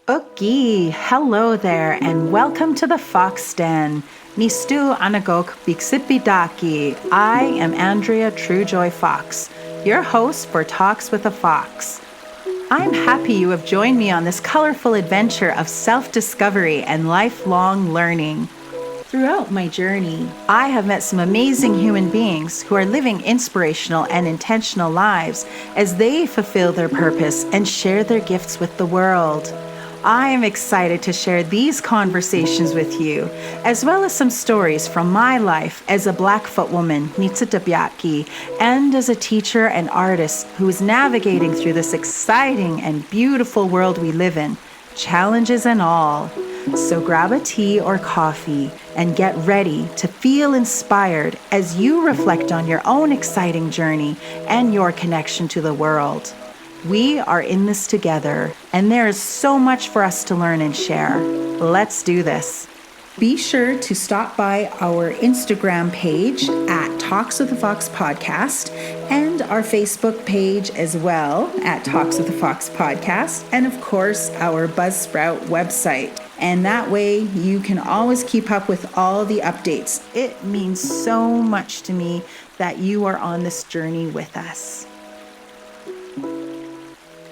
Okay, hello there, and welcome to the Fox Den. Nistu anagok biksipidaki. I am Andrea Truejoy Fox, your host for Talks with a Fox. I'm happy you have joined me on this colorful adventure of self-discovery and lifelong learning. Throughout my journey, I have met some amazing human beings who are living inspirational and intentional lives as they fulfill their purpose and share their gifts with the world. I am excited to share these conversations with you, as well as some stories from my life as a Blackfoot woman, Nitsitabiaki, and as a teacher and artist who is navigating through this exciting and beautiful world we live in, challenges and all. So grab a tea or coffee and get ready to feel inspired as you reflect on your own exciting journey and your connection to the world. We are in this together, and there is so much for us to learn and share. Let's do this. Be sure to stop by our Instagram page at Talks with the Fox Podcast and our Facebook page as well at Talks with the Fox Podcast, and of course our Buzzsprout website. And that way you can always keep up with all the updates. It means so much to me that you are on this journey with us.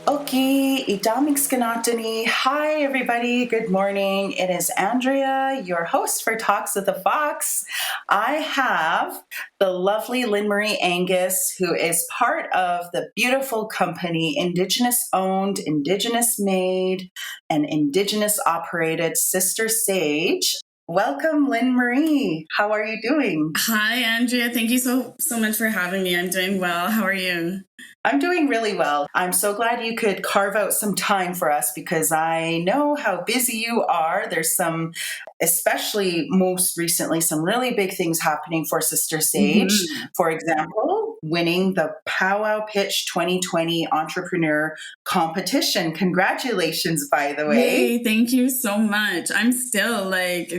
Okay, idamixkanatani. Hi, everybody. Good morning. It is Andrea, your host for Talks with the Fox. I have the lovely Lynn-Marie Angus, who is part of the beautiful company, Indigenous owned, Indigenous made, and Indigenous operated Sister Sage. Welcome, Lynn-Marie. How are you doing? Hi, Andrea. Thank you so much for having me. I'm doing well. How are you? I'm doing really well. I'm so glad you could carve out some time for us because I know how busy you are. There's some, especially most recently, some really big things happening for Sister Sage. Mm-hmm. For example, winning the Powwow Pitch 2020 Entrepreneur Competition. Congratulations, by the way. Yay, thank you so much. I'm still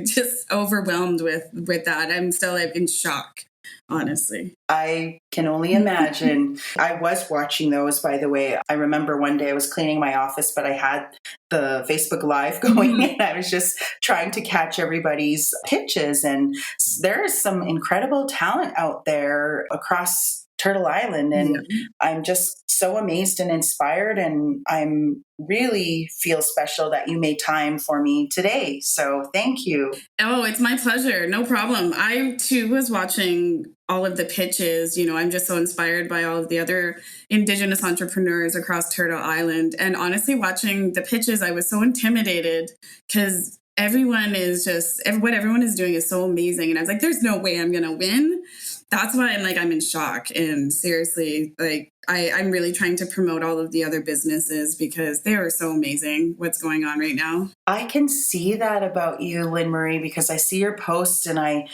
just overwhelmed with that. I'm still in shock. Honestly, I can only imagine. I was watching those, by the way. I remember one day I was cleaning my office, but I had the Facebook Live going and I was just trying to catch everybody's pitches. And there is some incredible talent out there across Turtle Island. And I'm just so amazed and inspired. And I'm really feel special that you made time for me today. So thank you. Oh, it's my pleasure. No problem. I too was watching all of the pitches. You know, I'm just so inspired by all of the other Indigenous entrepreneurs across Turtle Island. And honestly, watching the pitches, I was so intimidated because everyone is what everyone is doing is so amazing. And I was like, there's no way I'm going to win. That's why I'm in shock. And seriously, I'm really trying to promote all of the other businesses because they are so amazing what's going on right now. I can see that about you, Lynn-Marie, because I see your posts and I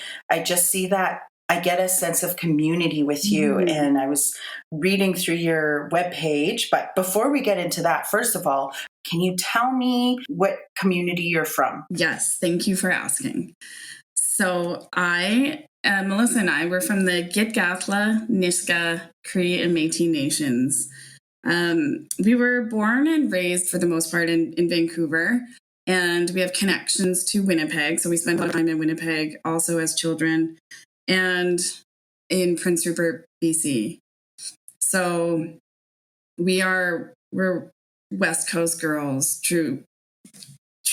just see that I get a sense of community with you. Mm-hmm. And I was reading through your webpage. But before we get into that, first of all, can you tell me what community you're from? Yes, thank you for asking. So Melissa and I were from the Gitxaala, Nisga'a, Cree, and Metis Nations. We were born and raised, for the most part, in Vancouver, and we have connections to Winnipeg. So we spent a lot of time in Winnipeg also as children, and in Prince Rupert, BC. So we're West Coast girls, true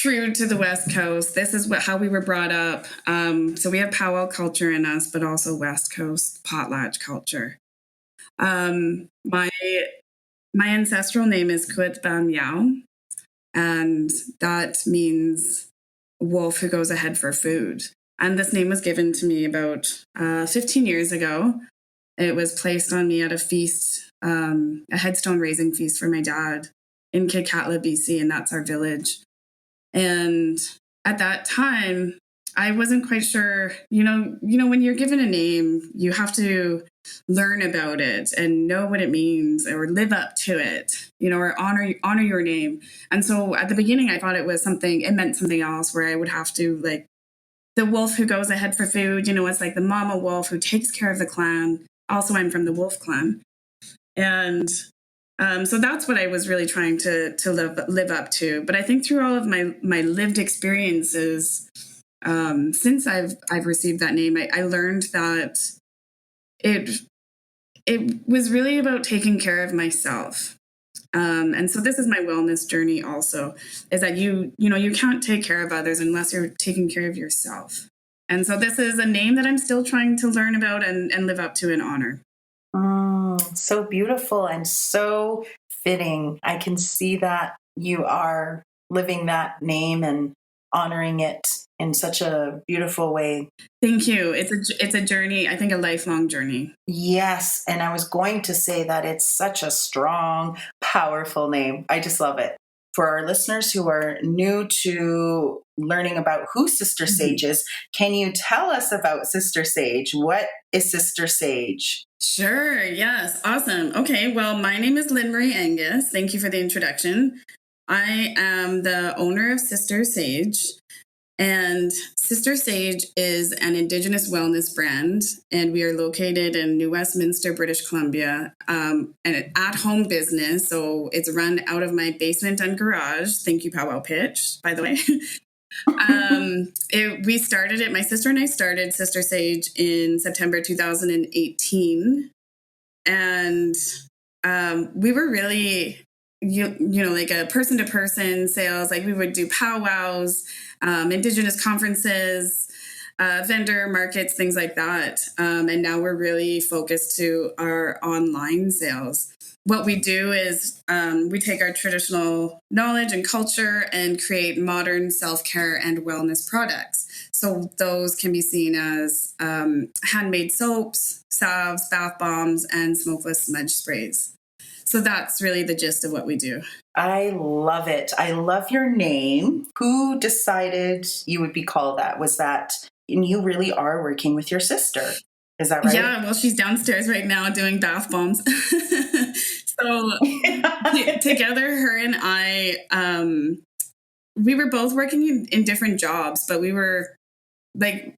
to the West Coast. This is how we were brought up. So we have powwow culture in us, but also West Coast potlatch culture. My ancestral name is Kuet Ban Yao, and that means wolf who goes ahead for food. And this name was given to me about 15 years ago. It was placed on me at a feast, a headstone raising feast for my dad in Gitxaala, BC, and that's our village. And at that time, I wasn't quite sure, you know, when you're given a name, you have to learn about it and know what it means or live up to it, or honor your name. And so at the beginning, I thought it meant something else where I would have to the wolf who goes ahead for food, it's like the mama wolf who takes care of the clan. Also, I'm from the wolf clan. And So that's what I was really trying to live up to. But I think through all of my lived experiences, since I've received that name, I learned that it was really about taking care of myself. And so this is my wellness journey also, is that you can't take care of others unless you're taking care of yourself. And so this is a name that I'm still trying to learn about and live up to and honor. So beautiful and so fitting. I can see that you are living that name and honoring it in such a beautiful way. Thank you. It's a journey, I think a lifelong journey. Yes. And I was going to say that it's such a strong, powerful name. I just love it. For our listeners who are new to learning about who Sister Sage is, can you tell us about Sister Sage? What is Sister Sage? Sure. Yes. Awesome. Okay. Well, my name is Lynn-Marie Angus. Thank you for the introduction. I am the owner of Sister Sage. And Sister Sage is an Indigenous wellness brand, and we are located in New Westminster, British Columbia, and an at-home business. So it's run out of my basement and garage. Thank you, Powwow Pitch, by the way. We started it. My sister and I started Sister Sage in September 2018, and we were really, like a person-to-person sales. Like we would do powwows, Indigenous conferences, vendor markets, things like that. And now we're really focused to our online sales. What we do is we take our traditional knowledge and culture and create modern self-care and wellness products. So those can be seen as handmade soaps, salves, bath bombs, and smokeless smudge sprays. So that's really the gist of what we do. I love it. I love your name. Who decided you would be called that? Was that, and you really are working with your sister. Is that right? Yeah, well, she's downstairs right now doing bath bombs. So together, her and I, we were both working in different jobs, but we were like,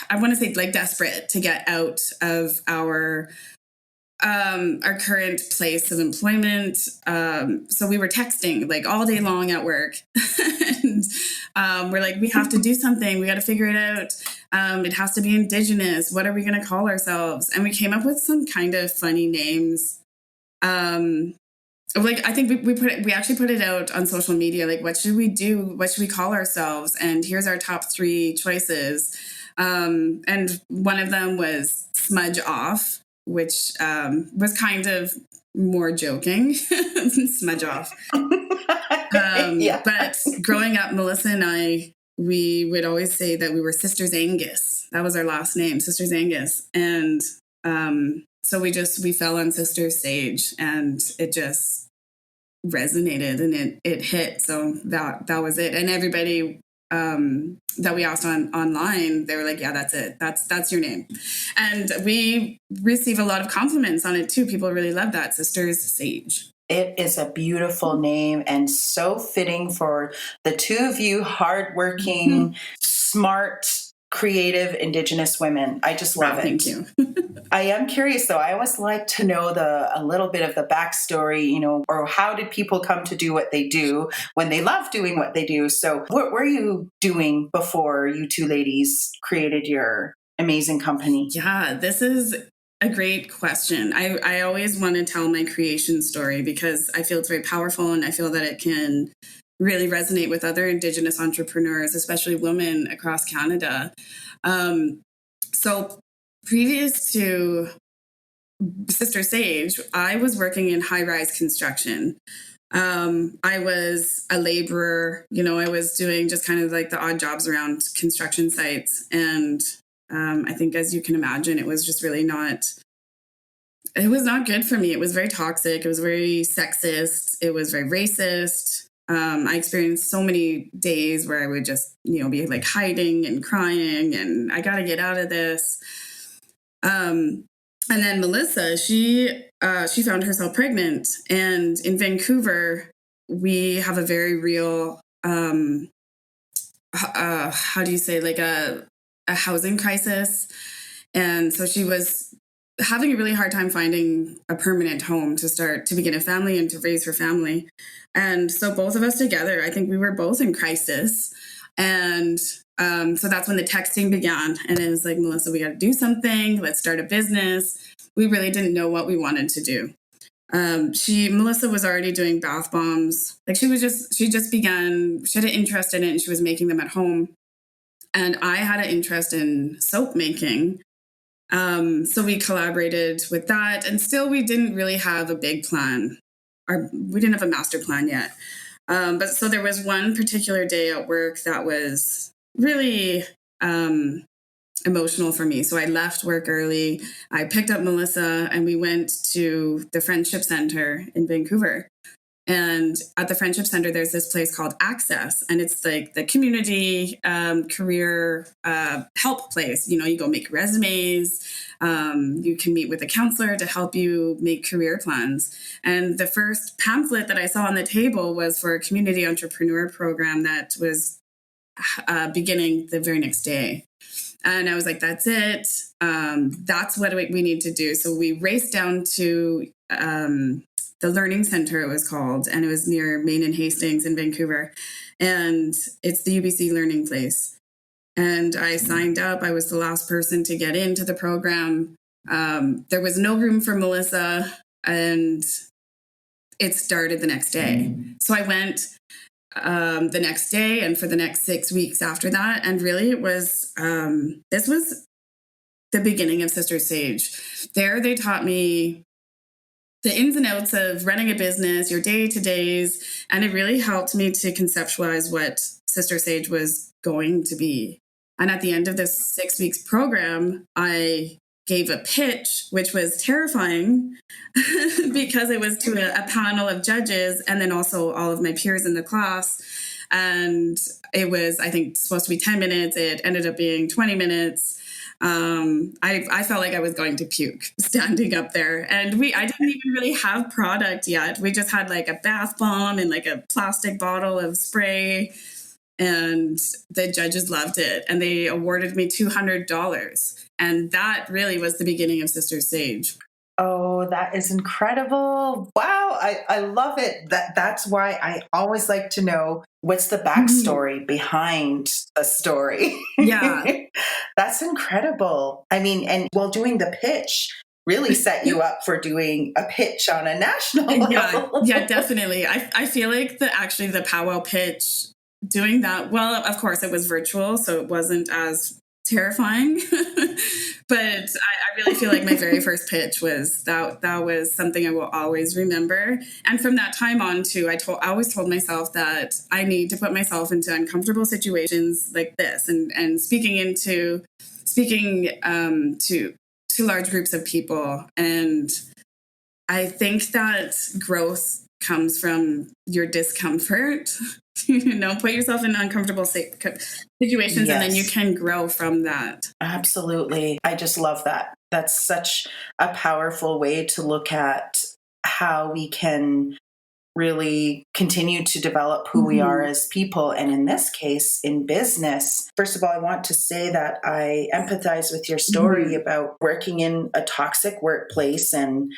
I want to say like desperate to get out of our current place of employment. So we were texting like all day long at work. And we're like, we have to do something. We got to figure it out. It has to be Indigenous. What are we going to call ourselves? And we came up with some kind of funny names. Like I think we actually put it out on social media. Like, what should we do? What should we call ourselves? And here's our top 3 choices. And one of them was Smudge Off, which was kind of more joking. Smudge Off. Yeah. But growing up, Melissa and I, we would always say that we were Sisters Angus. That was our last name, Sisters Angus. And so we fell on Sister Sage, and it just resonated and it hit. So that was it. And everybody that we asked online, they were like, yeah, that's it. That's your name. And we receive a lot of compliments on it too. People really love that, Sisters Sage. It is a beautiful name and so fitting for the two of you hardworking, smart, creative Indigenous women. I just love it. Thank you. I am curious though. I always like to know a little bit of the backstory, or how did people come to do what they do when they love doing what they do? So what were you doing before you two ladies created your amazing company? Yeah, this is a great question. I always want to tell my creation story because I feel it's very powerful, and I feel that it can really resonate with other Indigenous entrepreneurs, especially women across Canada. So previous to Sister Sage, I was working in high-rise construction. I was a laborer, I was doing just kind of like the odd jobs around construction sites. And I think, as you can imagine, it was just really it was not good for me. It was very toxic. It was very sexist. It was very racist. I experienced so many days where I would just, be like hiding and crying and I got to get out of this. And then Melissa, she found herself pregnant, and in Vancouver, we have a very real, how do you say, like a housing crisis. And so she was having a really hard time finding a permanent home to begin a family and to raise her family. And so both of us together, I think we were both in crisis. And so that's when the texting began. And it was like, Melissa, we got to do something. Let's start a business. We really didn't know what we wanted to do. Melissa was already doing bath bombs. Like she had an interest in it and she was making them at home. And I had an interest in soap making. So we collaborated with that, and still we didn't really have a big plan. We didn't have a master plan yet. But so there was one particular day at work that was really emotional for me. So I left work early. I picked up Melissa and we went to the Friendship Center in Vancouver. And at the Friendship Center, there's this place called Access, and it's like the community career help place. You know, you go make resumes, you can meet with a counselor to help you make career plans. And the first pamphlet that I saw on the table was for a community entrepreneur program that was beginning the very next day. And I was like, that's it. That's what we need to do. So we raced down to the Learning Center, it was called, and it was near Main and Hastings in Vancouver. And it's the UBC Learning Place. And I signed up. I was the last person to get into the program. There was no room for Melissa, and it started the next day. So I went the next day and for the next 6 weeks after that. And really it was, this was the beginning of Sister Sage. There they taught me the ins and outs of running a business, your day-to-days, and it really helped me to conceptualize what Sister Sage was going to be. And at the end of this 6 weeks program, I gave a pitch, which was terrifying because it was to a panel of judges and then also all of my peers in the class. And it was, I think, supposed to be 10 minutes. It ended up being 20 minutes. I felt like I was going to puke standing up there. And I didn't even really have product yet. We just had like a bath bomb and like a plastic bottle of spray. And the judges loved it. And they awarded me $200. And that really was the beginning of Sister Sage. Oh, that is incredible. Wow. I love it. That's why I always like to know what's the backstory behind the story. Yeah. That's incredible. I mean, and while doing the pitch really set you up for doing a pitch on a national level. Yeah, definitely. I feel like the powwow pitch, doing that, well, of course it was virtual, so it wasn't as terrifying. But I really feel like my very first pitch was that was something I will always remember. And from that time on too, I always told myself that I need to put myself into uncomfortable situations like this, and speaking to large groups of people. And I think that growth comes from your discomfort. Put yourself in uncomfortable situations, yes. And then you can grow from that. Absolutely. I just love that. That's such a powerful way to look at how we can really continue to develop who we are as people. And in this case, in business. First of all, I want to say that I empathize with your story about working in a toxic workplace and,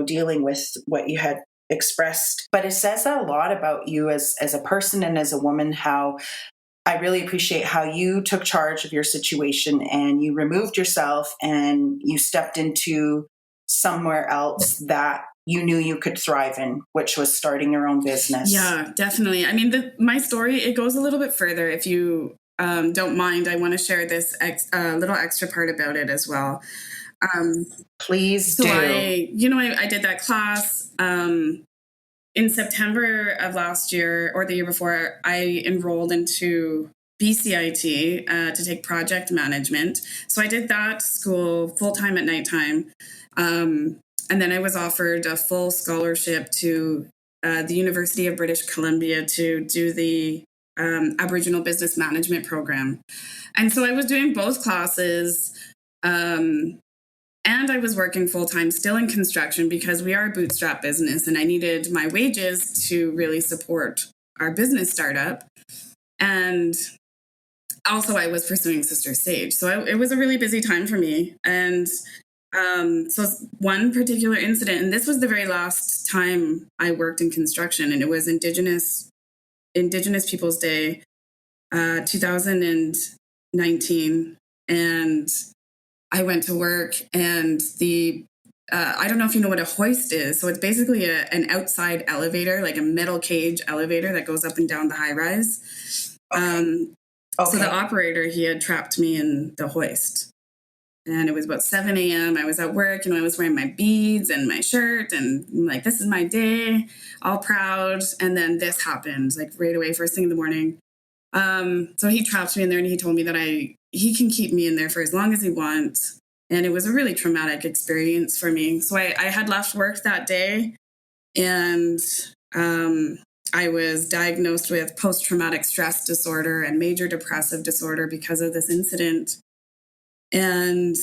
dealing with what you had expressed. But it says a lot about you as a person and as a woman, how I really appreciate how you took charge of your situation and you removed yourself and you stepped into somewhere else that you knew you could thrive in, which was starting your own business. Yeah, definitely. I mean, my story, it goes a little bit further. If you don't mind, I want to share this little extra part about it as well. Please do. So I did that class in September of last year or the year before. I enrolled into BCIT to take project management. So I did that school full-time at nighttime. And then I was offered a full scholarship to the University of British Columbia to do the Aboriginal Business Management program. And so I was doing both classes. And I was working full-time still in construction because we are a bootstrap business and I needed my wages to really support our business startup. And also I was pursuing Sister Sage. So it was a really busy time for me. And So one particular incident, and this was the very last time I worked in construction, and it was Indigenous Peoples Day, 2019, and I went to work, and I don't know if you know what a hoist is. So it's basically an outside elevator, like a metal cage elevator that goes up and down the high rise. Okay. So the operator, he had trapped me in the hoist. And it was about 7 a.m. I was at work, I was wearing my beads and my shirt, and I'm like, this is my day, all proud. And then this happened, like right away, first thing in the morning. So he trapped me in there, and he told me that he can keep me in there for as long as he wants. And it was a really traumatic experience for me. So I had left work that day, and I was diagnosed with post-traumatic stress disorder and major depressive disorder because of this incident. And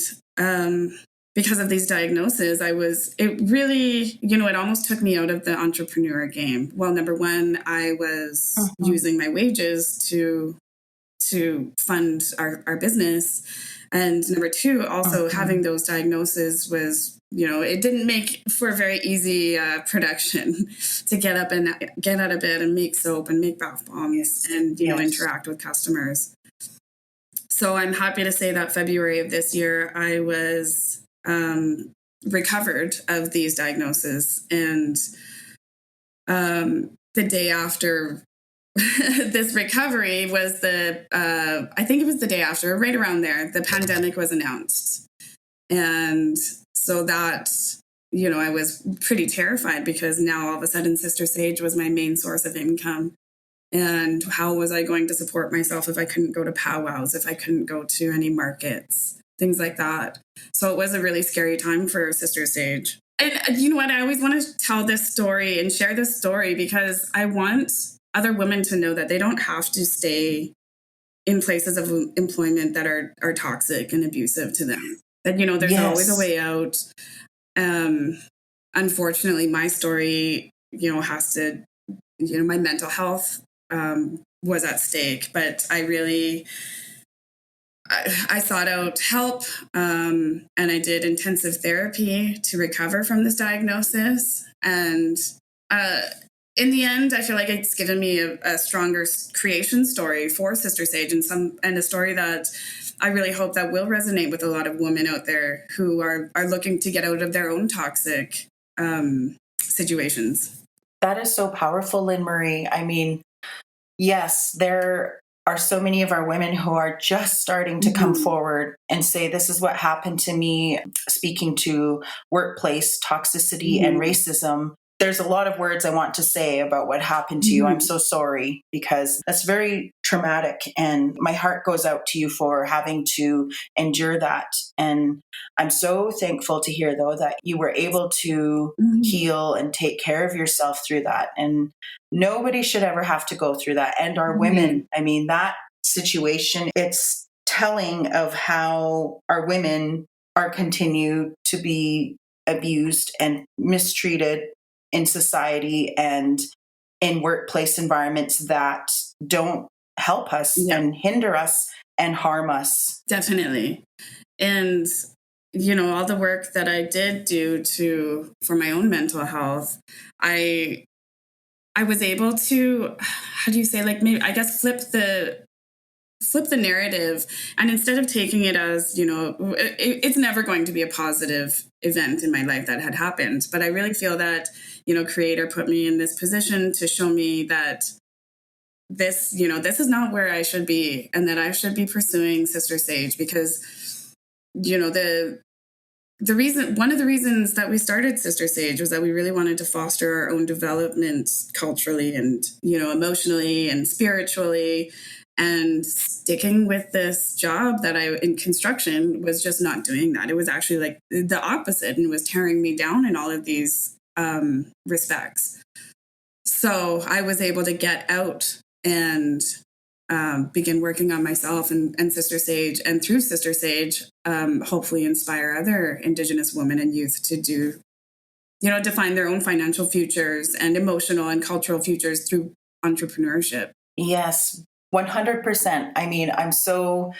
because of these diagnoses, it almost took me out of the entrepreneur game. Well, number one, I was using my wages to fund our business. And number two, also having those diagnoses was, it didn't make for a very easy production to get up and get out of bed and make soap and make bath bombs and, interact with customers. So I'm happy to say that February of this year, I was recovered of these diagnoses. And the day after this recovery was I think it was the day after, right around there, the pandemic was announced. And so that, I was pretty terrified, because now all of a sudden Sister Sage was my main source of income. And how was I going to support myself if I couldn't go to powwows, if I couldn't go to any markets, things like that. So it was a really scary time for Sister Sage. And you know what? I always want to tell this story and share this story, because I want other women to know that they don't have to stay in places of employment that are toxic and abusive to them. That, there's always a way out. Unfortunately, my story, has to, my mental health was at stake, but I sought out help, and I did intensive therapy to recover from this diagnosis. And in the end, I feel like it's given me a stronger creation story for Sister Sage, and a story that I really hope that will resonate with a lot of women out there who are looking to get out of their own toxic situations. That is so powerful, Lynn-Marie. I mean, yes, there are so many of our women who are just starting to come forward and say, this is what happened to me, speaking to workplace toxicity and racism. There's a lot of words I want to say about what happened to you. I'm so sorry, because that's very traumatic, and my heart goes out to you for having to endure that. And I'm so thankful to hear, though, that you were able to heal and take care of yourself through that. And nobody should ever have to go through that. And our women, I mean, that situation, it's telling of how our women are continued to be abused and mistreated in society and in workplace environments that don't help us and hinder us and harm us. Definitely. And, all the work that I did do for my own mental health, I was able to, how do you say, like, maybe, I guess, flip the narrative. And instead of taking it as, it's never going to be a positive event in my life that had happened. But I really feel that, Creator put me in this position to show me that this is not where I should be, and that I should be pursuing Sister Sage, because, one of the reasons that we started Sister Sage was that we really wanted to foster our own development culturally and, emotionally and spiritually. And sticking with this job that in construction was just not doing that. It was actually like the opposite, and was tearing me down in all of these respects. So I was able to get out and begin working on myself and Sister Sage, and through Sister Sage, hopefully inspire other Indigenous women and youth to do, to find their own financial futures and emotional and cultural futures through entrepreneurship. Yes, 100%. I mean, I'm so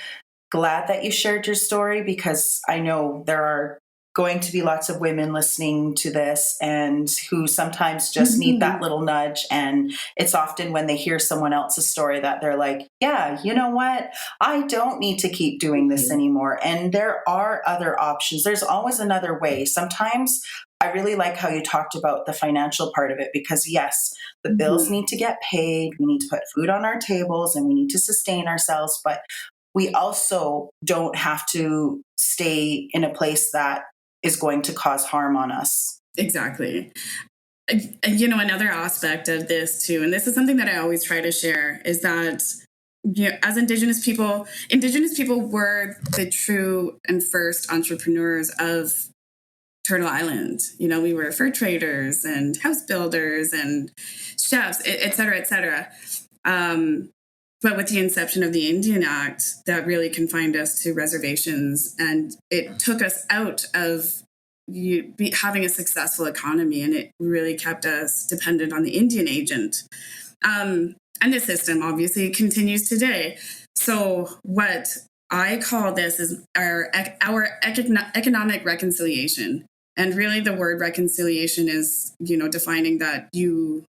glad that you shared your story, because I know there are going to be lots of women listening to this and who sometimes just need that little nudge. And it's often when they hear someone else's story that they're like, yeah, you know what? I don't need to keep doing this anymore. And there are other options. There's always another way. Sometimes I really like how you talked about the financial part of it, because yes, the bills need to get paid. We need to put food on our tables and we need to sustain ourselves. But we also don't have to stay in a place that is going to cause harm on us. Exactly. You know, another aspect of this too, and this is something that I always try to share, is that, you know, as Indigenous people were the true and first entrepreneurs of Turtle Island. You know, we were fur traders and house builders and chefs, et cetera, et cetera. But with the inception of the Indian Act, that really confined us to reservations, and it took us out of having a successful economy, and it really kept us dependent on the Indian agent. And the system obviously continues today. So what I call this is our economic reconciliation. And really the word reconciliation is, you know, defining that you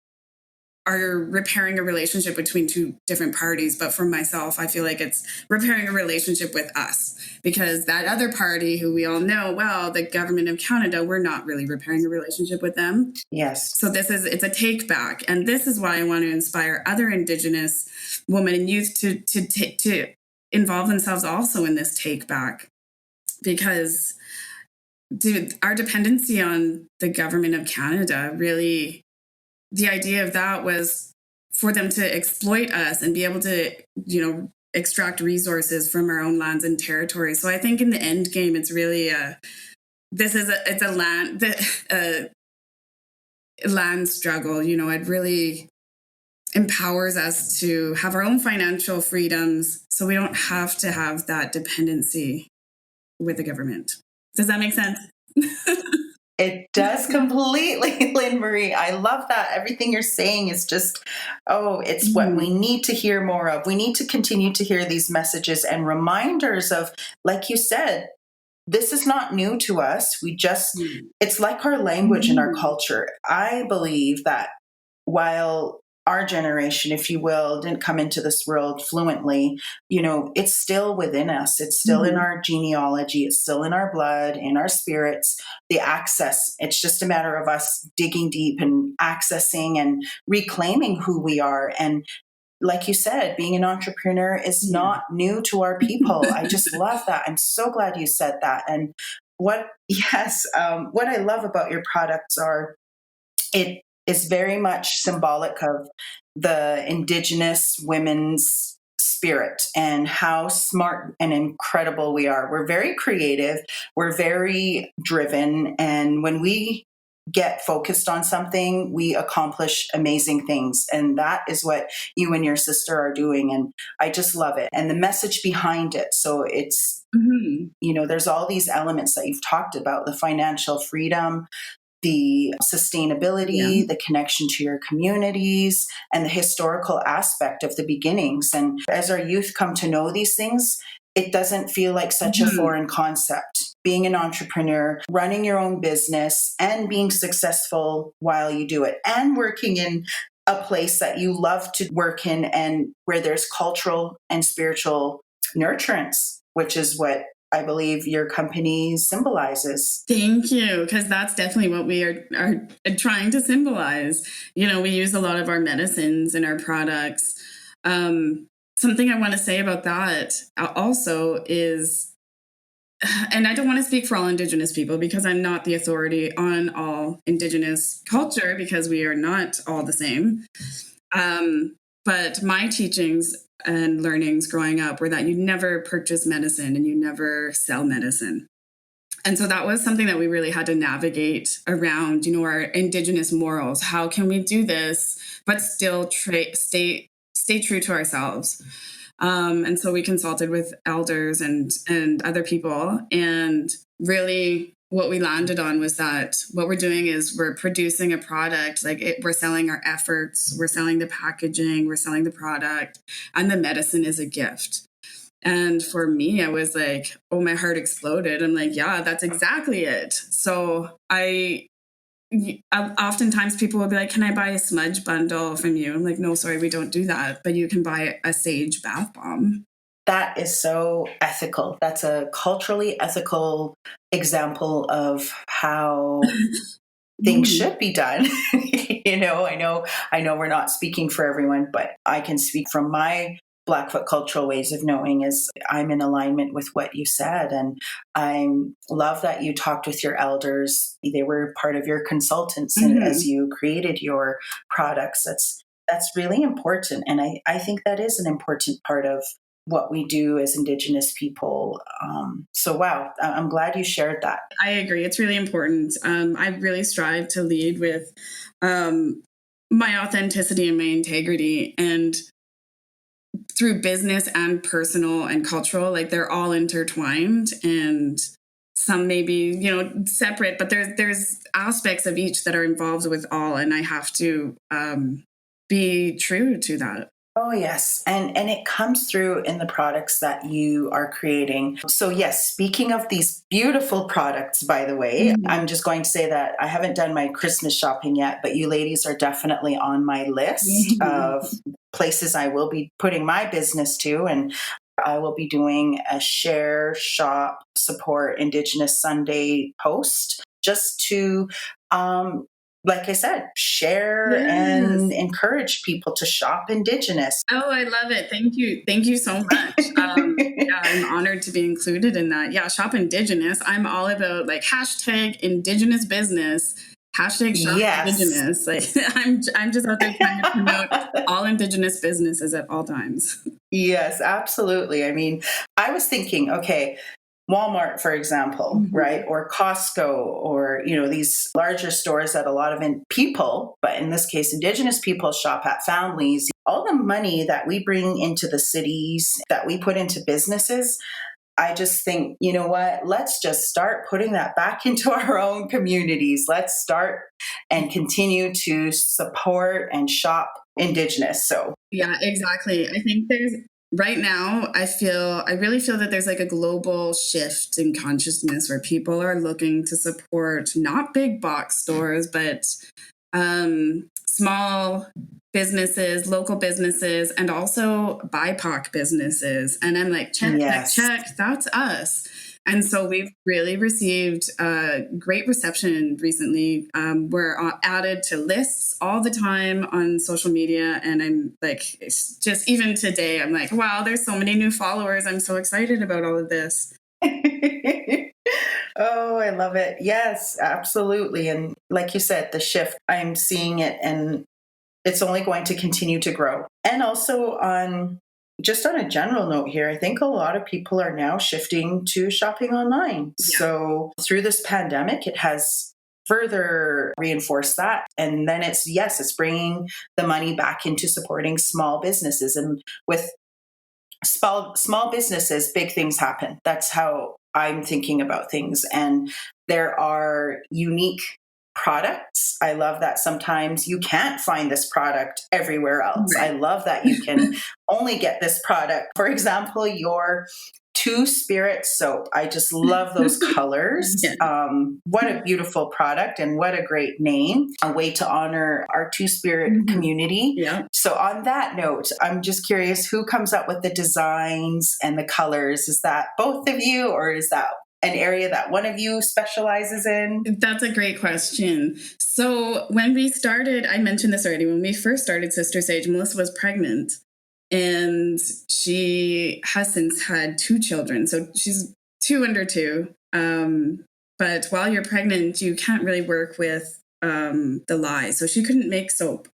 are repairing a relationship between two different parties. But for myself, I feel like it's repairing a relationship with us, because that other party, who we all know well, the government of Canada, we're not really repairing a relationship with them. Yes. So it's a take back. And this is why I want to inspire other Indigenous women and youth to involve themselves also in this take back, because our dependency on the government of Canada, really, the idea of that was for them to exploit us and be able to, you know, extract resources from our own lands and territories. So I think in the end game, it's really it's a land struggle. You know, it really empowers us to have our own financial freedoms, so we don't have to have that dependency with the government. Does that make sense? It does completely, Lynn-Marie. I love that. Everything you're saying is just, it's what we need to hear more of. We need to continue to hear these messages and reminders of, like you said, this is not new to us. It's like our language and our culture. I believe that while our generation, if you will, didn't come into this world fluently, you know, it's still within us. It's still in our genealogy. It's still in our blood, in our spirits, the access. It's just a matter of us digging deep and accessing and reclaiming who we are. And like you said, being an entrepreneur is not new to our people. I just love that. I'm so glad you said that. And what I love about your products are, it is very much symbolic of the Indigenous women's spirit and how smart and incredible we are. We're very creative. We're very driven. And when we get focused on something, we accomplish amazing things. And that is what you and your sister are doing. And I just love it. And the message behind it. So it's, you know, there's all these elements that you've talked about, the financial freedom, the sustainability, the connection to your communities, and the historical aspect of the beginnings. And as our youth come to know these things, it doesn't feel like such a foreign concept. Being an entrepreneur, running your own business, and being successful while you do it, and working in a place that you love to work in and where there's cultural and spiritual nurturance, which is what I believe your company symbolizes. Thank you, because that's definitely what we are trying to symbolize. You know, we use a lot of our medicines in our products. Something I want to say about that also is, and I don't want to speak for all Indigenous people because I'm not the authority on all Indigenous culture, because we are not all the same. But my teachings and learnings growing up were that you never purchase medicine and you never sell medicine. And so that was something that we really had to navigate around, you know, our Indigenous morals. How can we do this, but still stay true to ourselves? And so we consulted with elders and other people. And really what we landed on was that what we're doing is we're producing a product, we're selling our efforts, we're selling the packaging, we're selling the product, and the medicine is a gift. And for me, I was like, oh, my heart exploded. I'm like, yeah, that's exactly it. So oftentimes people will be like, can I buy a smudge bundle from you? I'm like, no, sorry, we don't do that. But you can buy a sage bath bomb. That is so ethical. That's a culturally ethical example of how things should be done. I know we're not speaking for everyone, but I can speak from my Blackfoot cultural ways of knowing is I'm in alignment with what you said. And I love that you talked with your elders. They were part of your consultants as you created your products. That's really important. And I think that is an important part of what we do as Indigenous people. So, wow, I'm glad you shared that. I agree. It's really important. I really strive to lead with my authenticity and my integrity. And through business and personal and cultural, like they're all intertwined, and some may be, separate, but there's aspects of each that are involved with all. And I have to be true to that. Oh, yes. And it comes through in the products that you are creating. So, yes, speaking of these beautiful products, by the way, I'm just going to say that I haven't done my Christmas shopping yet, but you ladies are definitely on my list of places I will be putting my business to. And I will be doing a share, shop, support Indigenous Sunday post just to like I said, share and encourage people to shop Indigenous. Oh, I love it. Thank you. Thank you so much. Yeah, I'm honored to be included in that. Yeah, shop Indigenous. I'm all about like hashtag Indigenous business, hashtag shop Indigenous. Like I'm just out there trying to promote all Indigenous businesses at all times. Yes, absolutely. I mean, I was thinking, okay, Walmart, for example, right? Or Costco, or, these larger stores that a lot of people, but in this case, Indigenous people shop at, families. All the money that we bring into the cities, that we put into businesses, I just think, you know what? Let's just start putting that back into our own communities. Let's start and continue to support and shop Indigenous. So, yeah, exactly. I think right now, I really feel that there's like a global shift in consciousness where people are looking to support not big box stores, but small businesses, local businesses, and also BIPOC businesses. And I'm like, check, that's us. And so we've really received great reception recently. We're added to lists all the time on social media. And I'm like, it's just even today, I'm like, wow, there's so many new followers. I'm so excited about all of this. Oh, I love it. Yes, absolutely. And like you said, the shift, I'm seeing it, and it's only going to continue to grow. And also on a general note here, I think a lot of people are now shifting to shopping online. Yeah. So through this pandemic, it has further reinforced that. And then it's bringing the money back into supporting small businesses. And with small businesses, big things happen. That's how I'm thinking about things. And there are unique products. I love that sometimes you can't find this product everywhere else. Right. I love that you can only get this product. For example, your Two Spirit soap. I just love those colors. Yeah. What a beautiful product, and what a great name. A way to honor our Two Spirit community. Yeah. So on that note, I'm just curious, who comes up with the designs and the colors? Is that both of you, or is that an area that one of you specializes in? That's a great question. So when we started, I mentioned this already, when we first started Sister Sage, Melissa was pregnant. And she has since had 2 children. So she's 2 under 2. But while you're pregnant, you can't really work with the lye. So she couldn't make soap.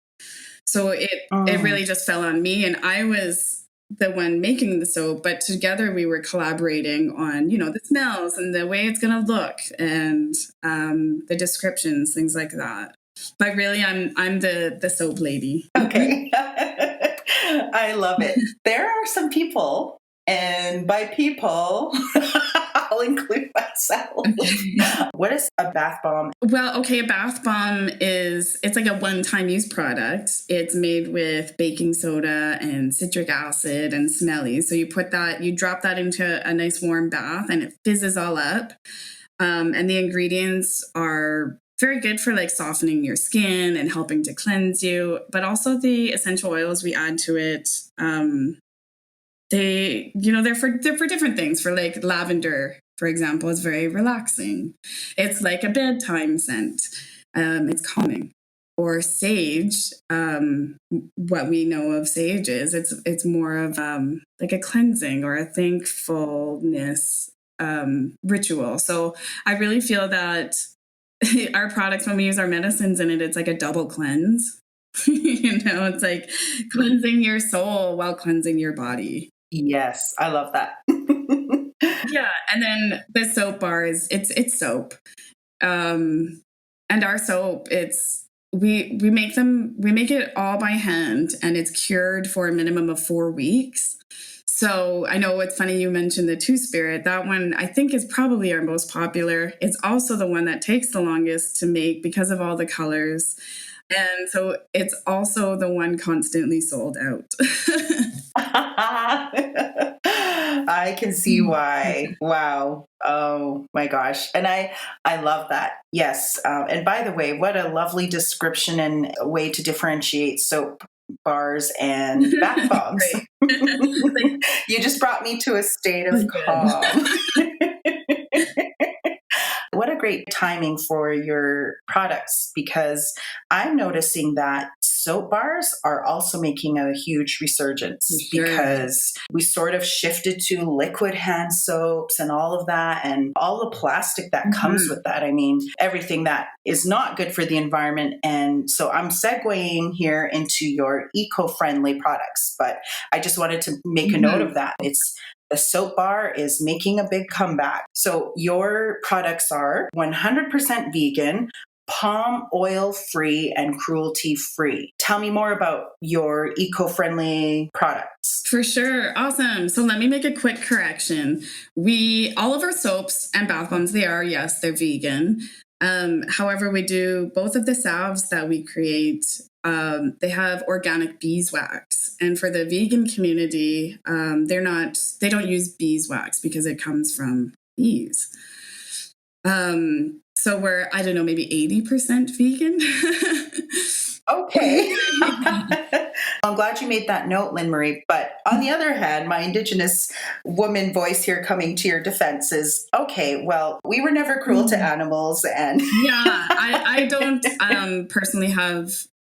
So it really just fell on me. And I was the one making the soap. But together we were collaborating on, the smells and the way it's going to look, and the descriptions, things like that. But really, I'm the soap lady. Okay. I love it. There are some people, and by people, I'll include myself. myself. What is a bath bomb? Well, okay, a bath bomb it's like a one-time use product. It's made with baking soda and citric acid and smelly. So you drop that into a nice warm bath and it fizzes all up. And the ingredients are very good for like softening your skin and helping to cleanse you, but also the essential oils we add to it. They're for different things. For like lavender, for example, is very relaxing. It's like a bedtime scent. It's calming. Or sage, what we know of sage is it's more of like a cleansing or a thankfulness ritual. So I really feel that our products, when we use our medicines in it, it's like a double cleanse. It's like cleansing your soul while cleansing your body. Yes, I love that. Yeah, and then the soap bar it's soap, and our soap we make it all by hand, and it's cured for a minimum of 4 weeks. So I know it's funny you mentioned the Two Spirit. That one I think is probably our most popular. It's also the one that takes the longest to make because of all the colors. And so it's also the one constantly sold out. I can see why. Wow. Oh my gosh. And I love that. Yes. And by the way, what a lovely description and way to differentiate soap bars and bath bombs. You just brought me to a state of calm. What a great timing for your products, because I'm noticing that soap bars are also making a huge resurgence because we sort of shifted to liquid hand soaps and all of that and all the plastic that comes with that. I mean, everything that is not good for the environment. And so I'm segueing here into your eco-friendly products, but I just wanted to make a note of that. The soap bar is making a big comeback. So your products are 100% vegan, palm oil free, and cruelty free. Tell me more about your eco-friendly products. For sure. Awesome. So let me make a quick correction. All of our soaps and bath bombs, they're vegan. However, we do both of the salves that we create. They have organic beeswax, and for the vegan community, they don't use beeswax because it comes from bees. So we're, I don't know, maybe 80% vegan. Okay. I'm glad you made that note, Lynn-Marie. But on the other hand, my Indigenous woman voice here coming to your defense is, okay, well, we were never cruel to animals. And yeah, I don't personally have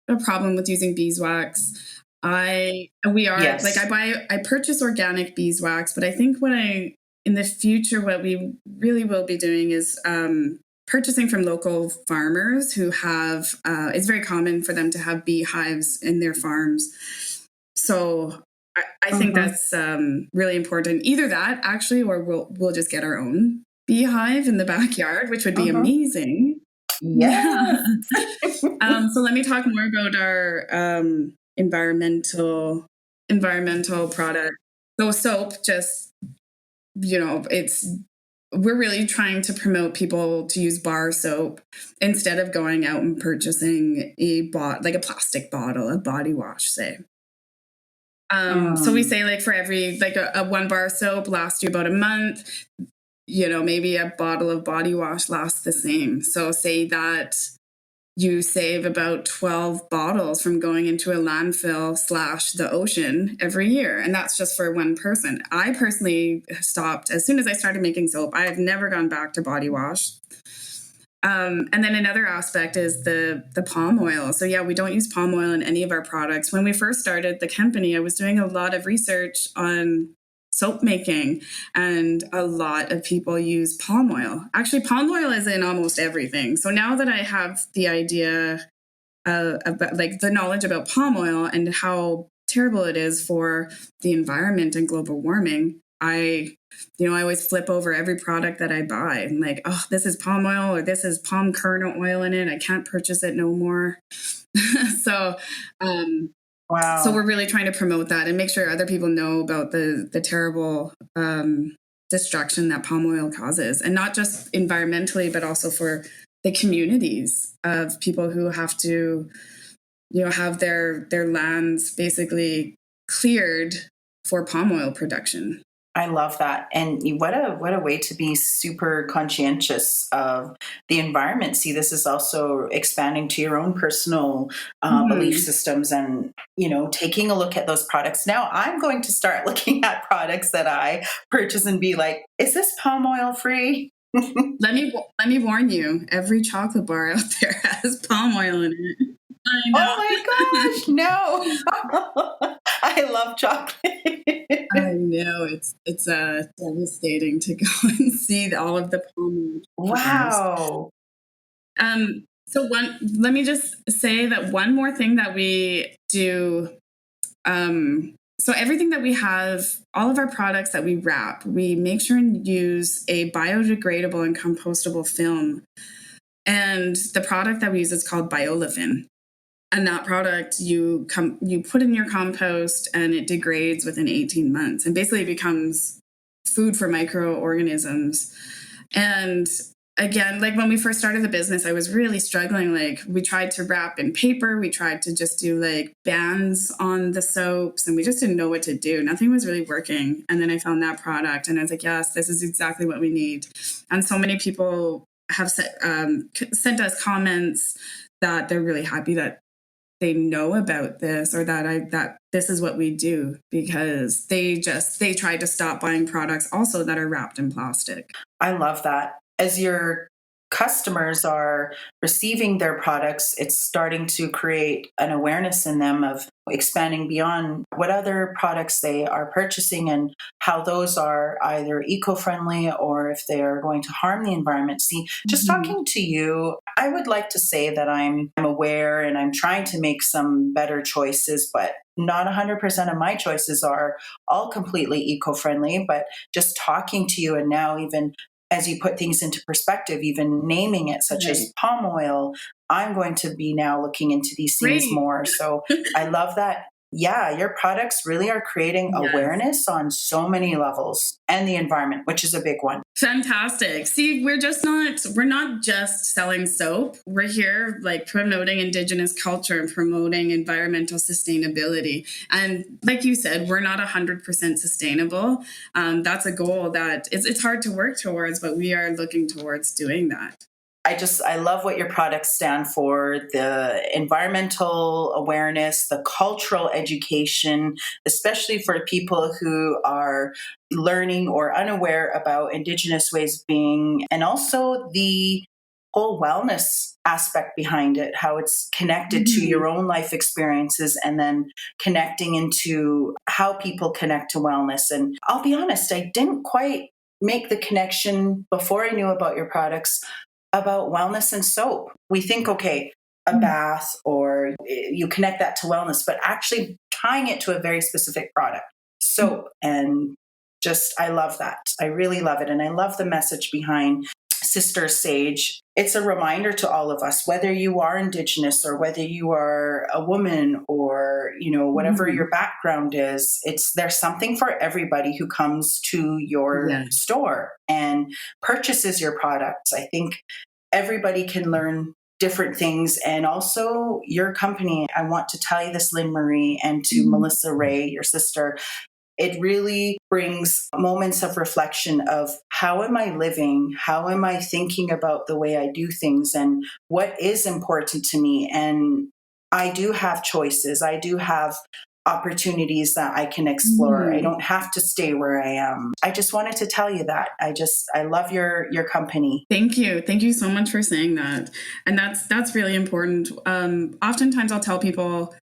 a problem with using beeswax. I purchase organic beeswax, but I think in the future, what we really will be doing is purchasing from local farmers who have, it's very common for them to have beehives in their farms. So I think that's really important. Either that actually, or we'll just get our own beehive in the backyard, which would be amazing. Yeah. So let me talk more about our environmental product. So soap, just, we're really trying to promote people to use bar soap instead of going out and purchasing a plastic bottle of body wash, say. So we say like for every, like a 1 bar soap lasts you about a month, maybe a bottle of body wash lasts the same. So say that you save about 12 bottles from going into a landfill / the ocean every year. And that's just for one person. I personally stopped as soon as I started making soap. I have never gone back to body wash. And then another aspect is the palm oil. So yeah, we don't use palm oil in any of our products. When we first started the company, I was doing a lot of research on soap making, and a lot of people use palm oil. Actually, palm oil is in almost everything. So now that I have the idea about like the knowledge about palm oil and how terrible it is for the environment and global warming, I always flip over every product that I buy. I'm like, oh, this is palm oil, or this is palm kernel oil in it. I can't purchase it no more. So, wow. So we're really trying to promote that and make sure other people know about the terrible destruction that palm oil causes, and not just environmentally, but also for the communities of people who have to, have their lands basically cleared for palm oil production. I love that. And what a way to be super conscientious of the environment. See, this is also expanding to your own personal belief systems and, taking a look at those products. Now I'm going to start looking at products that I purchase and be like, is this palm oil free? Let me warn you, every chocolate bar out there has palm oil in it. I know. Oh my gosh, no. I love chocolate. I know, it's devastating to go and see all of the palm oil. Wow. Let me just say that one more thing that we do. So everything that we have, all of our products that we wrap, we make sure and use a biodegradable and compostable film. And the product that we use is called Biolefin. And that product you put in your compost and it degrades within 18 months and basically becomes food for microorganisms. And again, like when we first started the business, I was really struggling. Like we tried to wrap in paper. We tried to just do like bands on the soaps and we just didn't know what to do. Nothing was really working. And then I found that product and I was like, yes, this is exactly what we need. And so many people have sent us comments that they're really happy that they know about this or that this is what we do, because they tried to stop buying products also that are wrapped in plastic. I love that. As your customers are receiving their products, it's starting to create an awareness in them of expanding beyond what other products they are purchasing and how those are either eco-friendly or if they are going to harm the environment. See, just talking to you, I would like to say that I'm aware and I'm trying to make some better choices, but not 100% of my choices are all completely eco-friendly. But just talking to you and now even as you put things into perspective, even naming it, such as palm oil, I'm going to be now looking into these things more. So I love that. Yeah, your products really are creating awareness on so many levels, and the environment, which is a big one. Fantastic. See, we're not just selling soap. We're here like promoting Indigenous culture and promoting environmental sustainability. And like you said, we're not 100% sustainable. That's a goal that it's hard to work towards, but we are looking towards doing that. I love what your products stand for, the environmental awareness, the cultural education, especially for people who are learning or unaware about Indigenous ways of being, and also the whole wellness aspect behind it, how it's connected to your own life experiences and then connecting into how people connect to wellness. And I'll be honest, I didn't quite make the connection before I knew about your products about wellness and soap. We think, okay, a bath, or you connect that to wellness, but actually tying it to a very specific product, soap. And I love that. I really love it. And I love the message behind Sister Sage. It's a reminder to all of us, whether you are Indigenous or whether you are a woman or, whatever your background is, there's something for everybody who comes to your store and purchases your products. I think everybody can learn different things. And also your company, I want to tell you this, Lynn-Marie, and to Melissa Ray, your sister, it really brings moments of reflection of how am I living? How am I thinking about the way I do things and what is important to me? And I do have choices. I do have opportunities that I can explore. I don't have to stay where I am. I just wanted to tell you that. I love your company. Thank you. Thank you so much for saying that. And that's really important. Oftentimes I'll tell people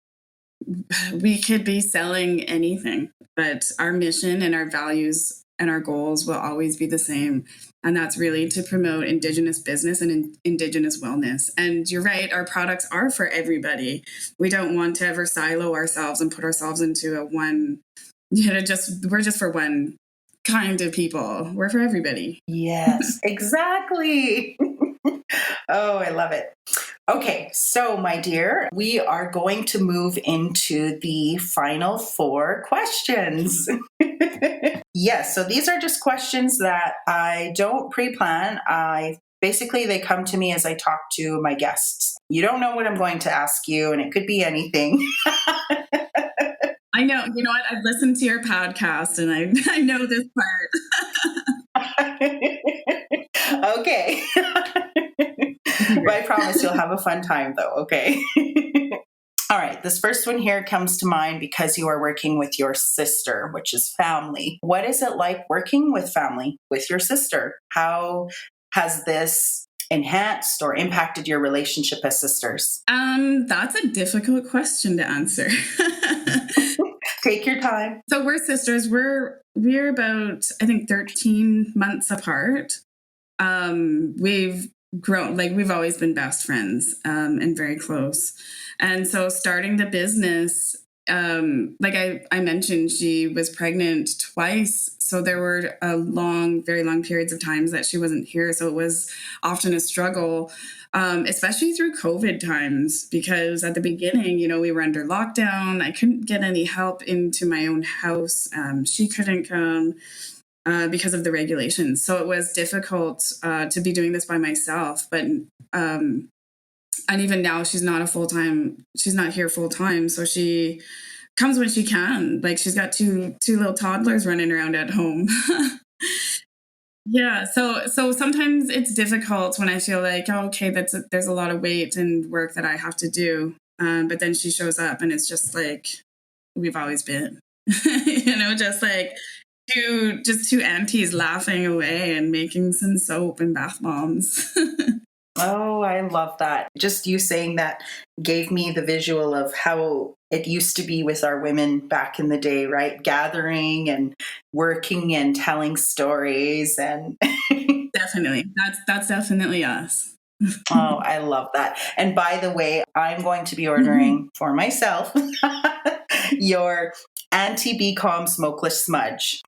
we could be selling anything, but our mission and our values and our goals will always be the same. And that's really to promote Indigenous business and Indigenous wellness. And you're right, our products are for everybody. We don't want to ever silo ourselves and put ourselves into we're just for one kind of people. We're for everybody. Yes, exactly. Oh, I love it. Okay, so my dear, we are going to move into the final 4 questions. Yes. So these are just questions that I don't pre-plan. Basically, they come to me as I talk to my guests. You don't know what I'm going to ask you, and it could be anything. I know. You know what? I've listened to your podcast, and I know this part. Okay. But I promise you'll have a fun time, though. Okay. All right. This first one here comes to mind because you are working with your sister, which is family. What is it like working with family, with your sister? How has this enhanced or impacted your relationship as sisters? That's a difficult question to answer. Take your time. So we're sisters. We're about, I think, 13 months apart. We've grown, like we've always been best friends, and very close. And so starting the business, like I mentioned, she was pregnant twice. So there were very long periods of times that she wasn't here. So it was often a struggle, especially through COVID times, because at the beginning, we were under lockdown. I couldn't get any help into my own house. She couldn't come because of the regulations. So it was difficult to be doing this by myself. But and even now, she's not here full time. So she comes when she can. Like she's got two little toddlers running around at home. Yeah. So sometimes it's difficult when I feel like, oh, okay, there's a lot of weight and work that I have to do. But then she shows up and it's just like we've always been, just like two aunties laughing away and making some soap and bath bombs. Oh, I love that. Just you saying that gave me the visual of how it used to be with our women back in the day, right? Gathering and working and telling stories and Definitely. That's definitely us. Oh, I love that. And by the way, I'm going to be ordering for myself your anti-BCOM smokeless smudge.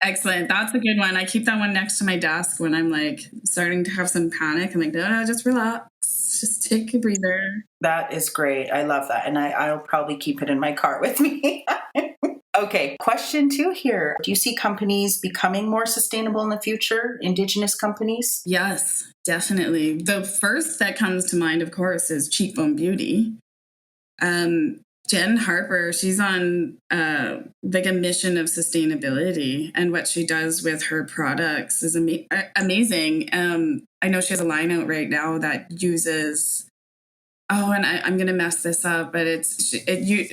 Excellent. That's a good one. I keep that one next to my desk when I'm like starting to have some panic. I'm like, no, just relax. Just take a breather. That is great. I love that. And I'll probably keep it in my car with me. Okay. Question 2 here. Do you see companies becoming more sustainable in the future? Indigenous companies? Yes, definitely. The first that comes to mind, of course, is Cheekbone Beauty. Jen Harper, she's on like a mission of sustainability, and what she does with her products is amazing. I know she has a line out right now that uses, and I'm going to mess this up, but it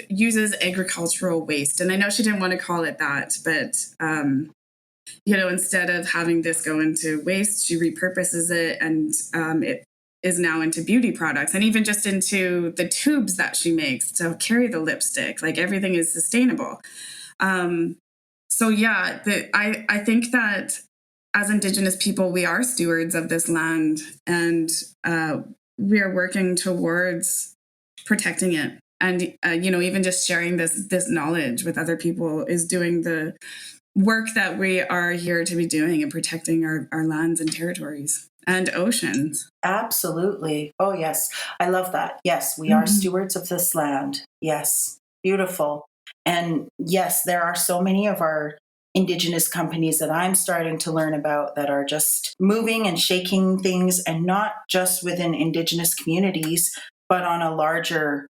uses agricultural waste. And I know she didn't want to call it that, but, instead of having this go into waste, she repurposes it, and it is now into beauty products and even just into the tubes that she makes to carry the lipstick. Like everything is sustainable. So yeah, I think that as Indigenous people, we are stewards of this land, and we are working towards protecting it. And, even just sharing this knowledge with other people is doing the work that we are here to be doing and protecting our lands and territories and oceans. Absolutely. Oh, yes. I love that. Yes, we are stewards of this land. Yes. Beautiful. And yes, there are so many of our Indigenous companies that I'm starting to learn about that are just moving and shaking things, and not just within Indigenous communities, but on a larger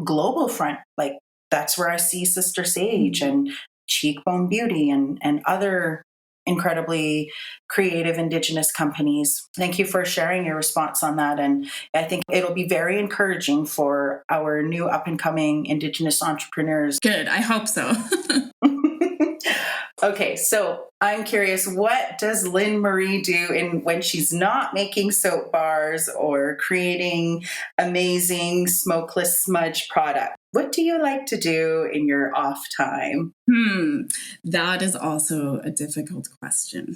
global front. Like that's where I see Sister Sage and Cheekbone Beauty and other incredibly creative Indigenous companies. Thank you for sharing your response on that. And I think it'll be very encouraging for our new up and coming Indigenous entrepreneurs. Good. I hope so. Okay, so I'm curious, what does Lynn-Marie do when she's not making soap bars or creating amazing smokeless smudge product? What do you like to do in your off time? That is also a difficult question.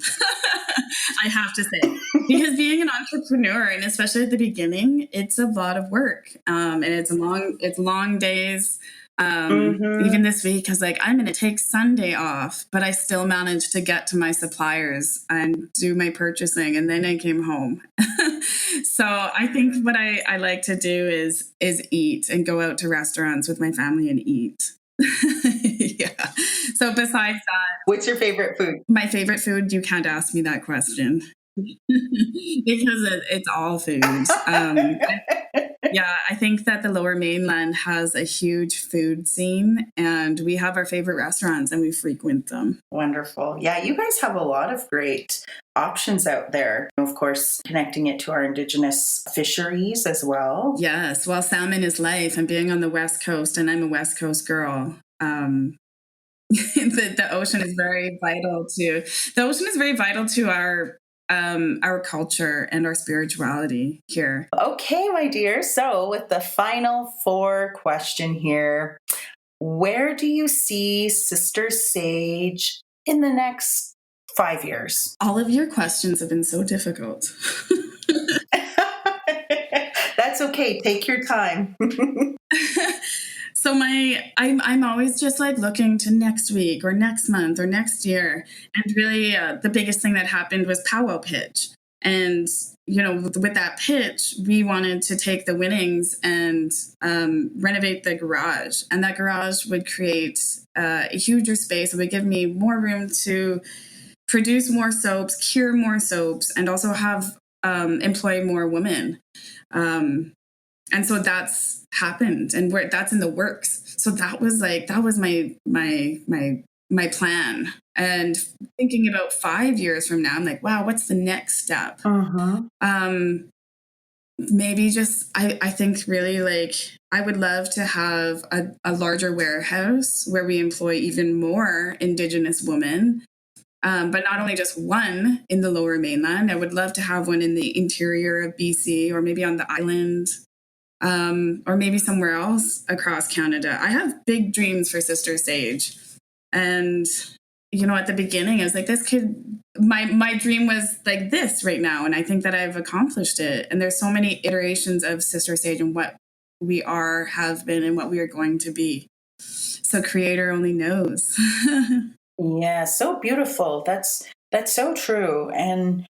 I have to say, because being an entrepreneur, and especially at the beginning, it's a lot of work, and it's long days. Even this week, because I'm going to take Sunday off, but I still managed to get to my suppliers and do my purchasing, and then I came home. So I think what I like to do is eat and go out to restaurants with my family and eat. Yeah. So besides that, what's your favorite food? My favorite food, you can't ask me that question because it's all food. Yeah, I think that the Lower Mainland has a huge food scene, and we have our favorite restaurants and we frequent them. Wonderful. Yeah, you guys have a lot of great options out there. Of course, connecting it to our Indigenous fisheries as well. Yes, well, salmon is life, and being on the West Coast, and I'm a West Coast girl. The ocean is very vital to our culture and our spirituality here. Okay, my dear. So with the final 4 question here, where do you see Sister Sage in the next 5 years? All of your questions have been so difficult. That's okay. Take your time. So I'm always just like looking to next week or next month or next year. And really the biggest thing that happened was powwow pitch. And, with that pitch, we wanted to take the winnings and renovate the garage. And that garage would create a huger space. It would give me more room to produce more soaps, cure more soaps, and also have employ more women. And so that's happened, and that's in the works. So that was my plan. And thinking about 5 years from now, I'm like, wow, what's the next step? Maybe just, I think really like, I would love to have a larger warehouse where we employ even more Indigenous women. But not only just one in the Lower Mainland. I would love to have one in the interior of BC, or maybe on the island. Or maybe somewhere else across Canada. I have big dreams for Sister Sage. And, at the beginning, I was like, my dream was like this right now. And I think that I've accomplished it. And there's so many iterations of Sister Sage and what we are, have been, and what we are going to be. So Creator only knows. Yeah, so beautiful. That's so true. And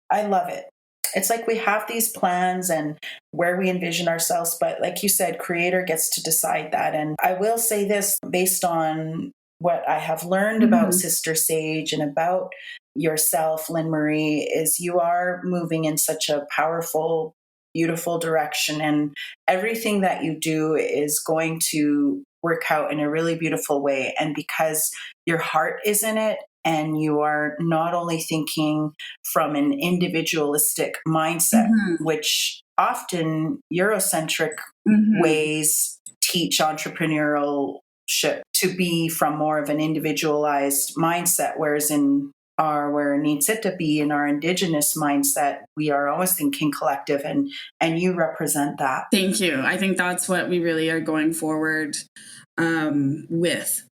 I love it. It's like we have these plans and where we envision ourselves, but like you said, Creator gets to decide that. And I will say this, based on what I have learned about Sister Sage and about yourself, Lynn-Marie, is you are moving in such a powerful, beautiful direction. And everything that you do is going to work out in a really beautiful way. And because your heart is in it, and you are not only thinking from an individualistic mindset, which often Eurocentric ways teach entrepreneurship to be from more of an individualized mindset, whereas where it needs it to be in our Indigenous mindset, we are always thinking collective, and you represent that. Thank you. I think that's what we really are going forward with.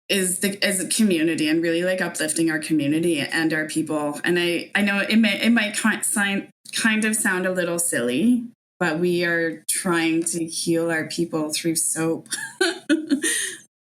Is as a community, and really like uplifting our community and our people. And I know it might kind of sound a little silly, but we are trying to heal our people through soap.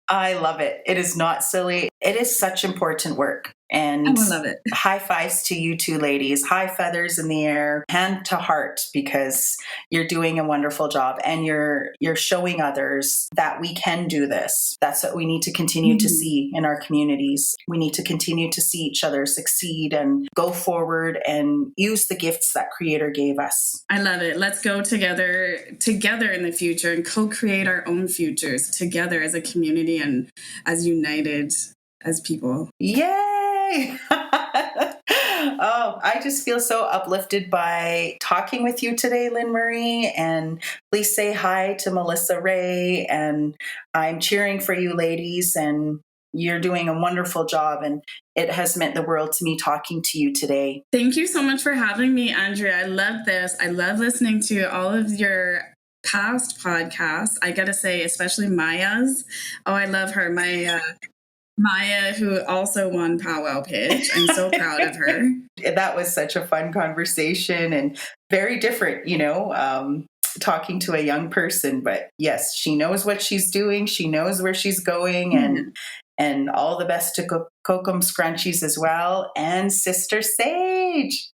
I love it. It is not silly. It is such important work. And I love it. High fives to you two ladies, high feathers in the air, hand to heart, because you're doing a wonderful job and you're showing others that we can do this. That's what we need to continue to see in our communities. We need to continue to see each other succeed and go forward and use the gifts that Creator gave us. I love it. Let's go together in the future and co-create our own futures together as a community and as united as people. Yay! Oh, I just feel so uplifted by talking with you today, Lynn-Marie. And please say hi to Melissa Ray. And I'm cheering for you ladies. And you're doing a wonderful job. And it has meant the world to me talking to you today. Thank you so much for having me, Andrea. I love this. I love listening to all of your past podcasts. I got to say, especially Maya's. Oh, I love her. Maya, who also won Powwow Pitch. I'm so proud of her. That was such a fun conversation and very different, talking to a young person. But yes, she knows what she's doing. She knows where she's going, and all the best to Kokum Scrunchies as well. And Sister Sage.